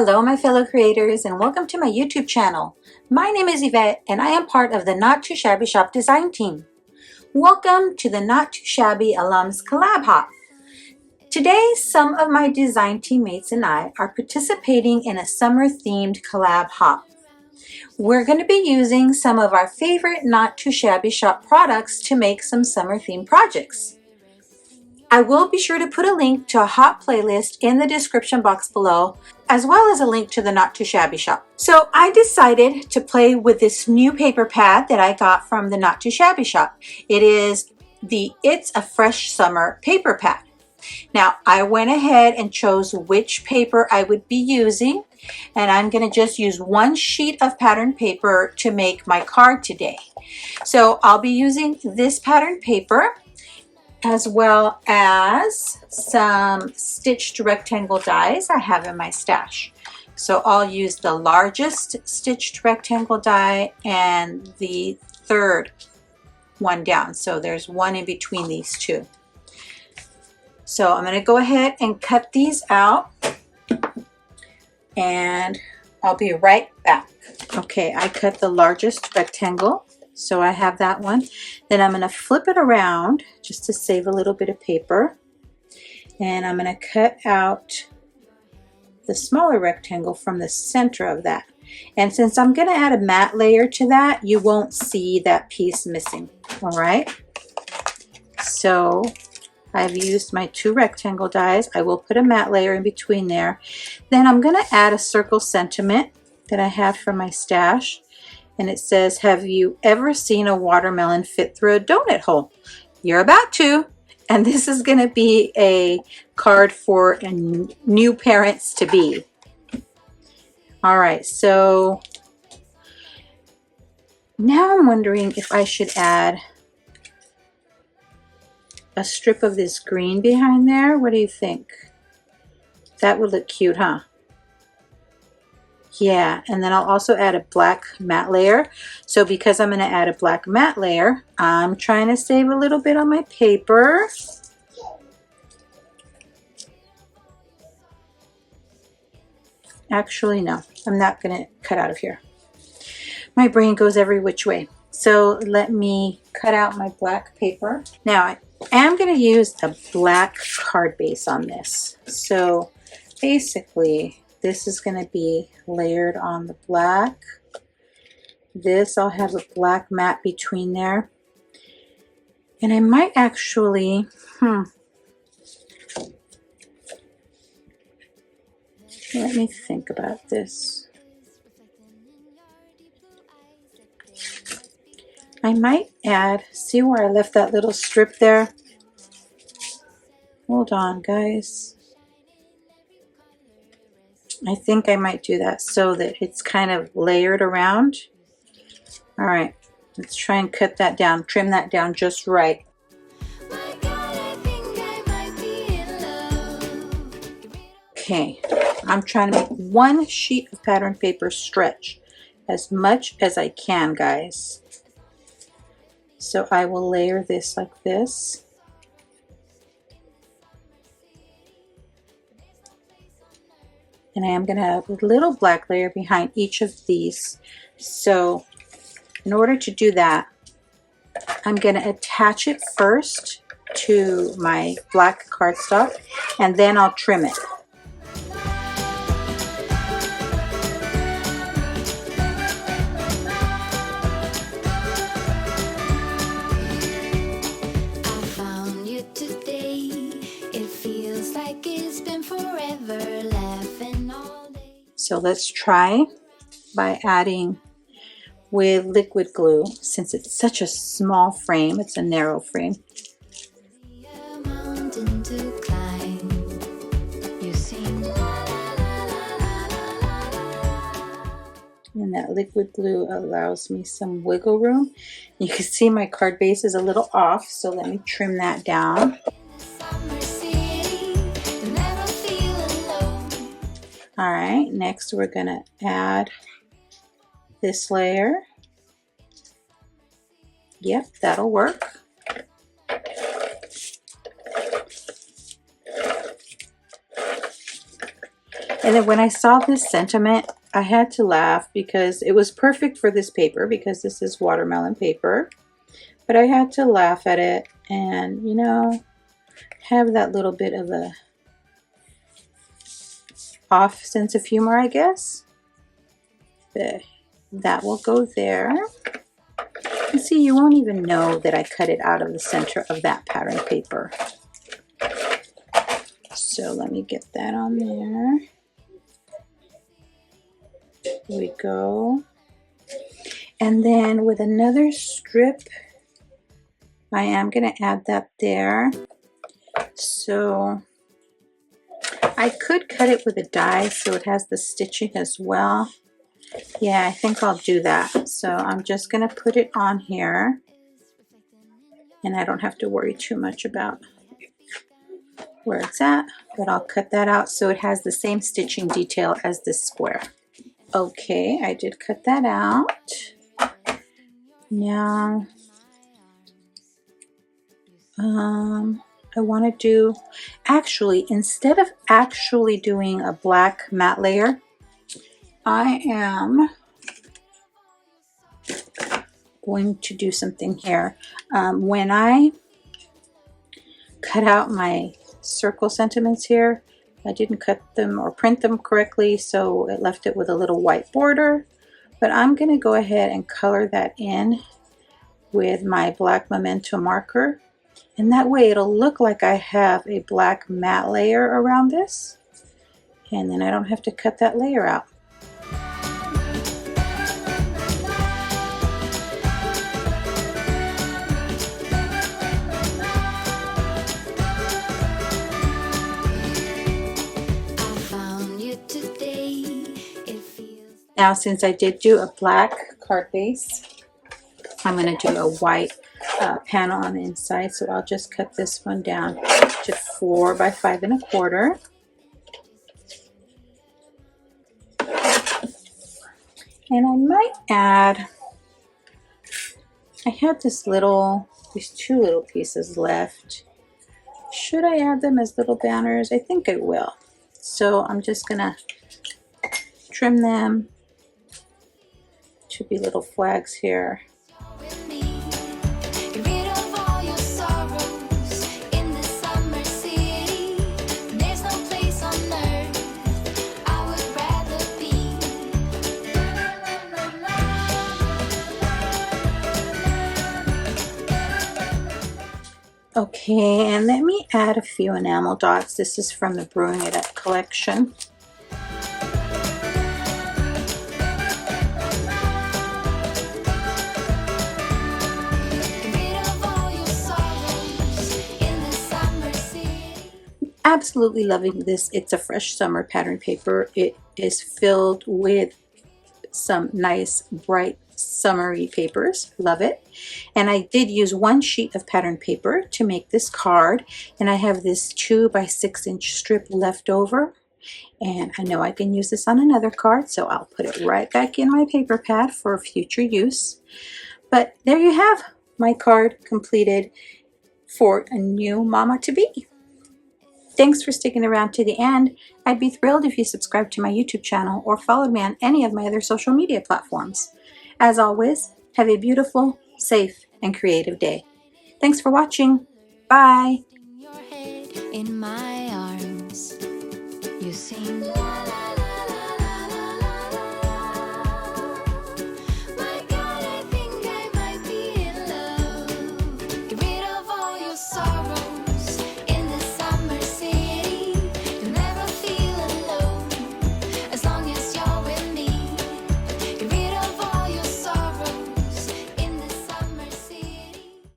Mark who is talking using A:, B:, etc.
A: Hello my fellow creators and welcome to my YouTube channel. My name is Yvette and I am part of the Not Too Shabby Shop design team. Welcome to the Not Too Shabby Alums Collab Hop. Today some of my design teammates and I are participating in a summer themed collab hop. We're going to be using some of our favorite Not Too Shabby Shop products to make some summer themed projects. I will be sure to put a link to a hot playlist in the description box below, as well as a link to the Not Too Shabby Shop. So I decided to play with this new paper pad that I got from the Not Too Shabby Shop. It is the It's a Fresh Summer paper pad. Now I went ahead and chose which paper I would be using, and I'm going to just use one sheet of pattern paper to make my card today. So I'll be using this pattern paper, as well as some stitched rectangle dies I have in my stash. So I'll use the largest stitched rectangle die and the third one down. So there's one in between these two. So I'm going to go ahead and cut these out and I'll be right back. Okay, I cut the largest rectangle. So I have that one. Then I'm going to flip it around just to save a little bit of paper. And I'm going to cut out the smaller rectangle from the center of that. And since I'm going to add a matte layer to that, you won't see that piece missing. All right. So I've used my two rectangle dies. I will put a matte layer in between there. Then I'm going to add a circle sentiment that I have from my stash. And it says, have you ever seen a watermelon fit through a donut hole? You're about to. And this is going to be a card for new parents to be. All right, so now I'm wondering if I should add a strip of this green behind there. What do you think? That would look cute, huh? Yeah, and then I'll also add a black matte layer. So because I'm going to add a black matte layer, I'm trying to save a little bit on my paper. Actually, no, I'm not going to cut out of here. My brain goes every which way. So let me cut out my black paper. Now I am going to use a black card base on this. So basically, this is going to be layered on the black. This, I'll have a black mat between there. And I might actually, let me think about this. I might add, see where I left that little strip there? Hold on, guys. I think I might do that so that it's kind of layered around. All right, let's try and cut that down, trim that down just right. Okay, I'm trying to make one sheet of pattern paper stretch as much as I can, guys. So I will layer this like this. And I am going to have a little black layer behind each of these. So in order to do that, I'm going to attach it first to my black cardstock and then I'll trim it. So let's try by adding with liquid glue, since it's such a small frame, it's a narrow frame. And that liquid glue allows me some wiggle room. You can see my card base is a little off, so let me trim that down. All right, next we're going to add this layer. Yep, that'll work. And then when I saw this sentiment, I had to laugh because it was perfect for this paper because this is watermelon paper. But I had to laugh at it and, you know, have that little bit of a off sense of humor, I guess. But that will go there. And see, you won't even know that I cut it out of the center of that pattern paper. So let me get that on there. Here we go. And then with another strip, I am going to add that there. So I could cut it with a die so it has the stitching as well. Yeah, I think I'll do that. So I'm just going to put it on here. And I don't have to worry too much about where it's at. But I'll cut that out so it has the same stitching detail as this square. Okay, I did cut that out. Now, I want to do, actually, instead of actually doing a black matte layer, I am going to do something here. When I cut out my circle sentiments here, I didn't cut them or print them correctly, so it left it with a little white border. But I'm going to go ahead and color that in with my black memento marker. And that way it'll look like I have a black matte layer around this. And then I don't have to cut that layer out. Now, since I did do a black card base, I'm going to do a white panel on the inside. So I'll just cut this one down to 4 by 5 1/4. And I might add, I had these two little pieces left. Should I add them as little banners? I think I will. So I'm just going to trim them. Should be little flags here. Okay, and let me add a few enamel dots. This is from the Brewing It Up collection. Absolutely loving this. It's a fresh summer pattern paper. It is filled with some nice bright summery papers. Love it. And I did use 1 sheet of pattern paper to make this card, and I have this 2 by 6 inch strip left over, and I know I can use this on another card, so I'll put it right back in my paper pad for future use. But there you have my card completed for a new mama to be. Thanks for sticking around to the end. I'd be thrilled if you subscribed to my YouTube channel or followed me on any of my other social media platforms. As always, have a beautiful, safe, and creative day. Thanks for watching. Bye. In my arms, you sing.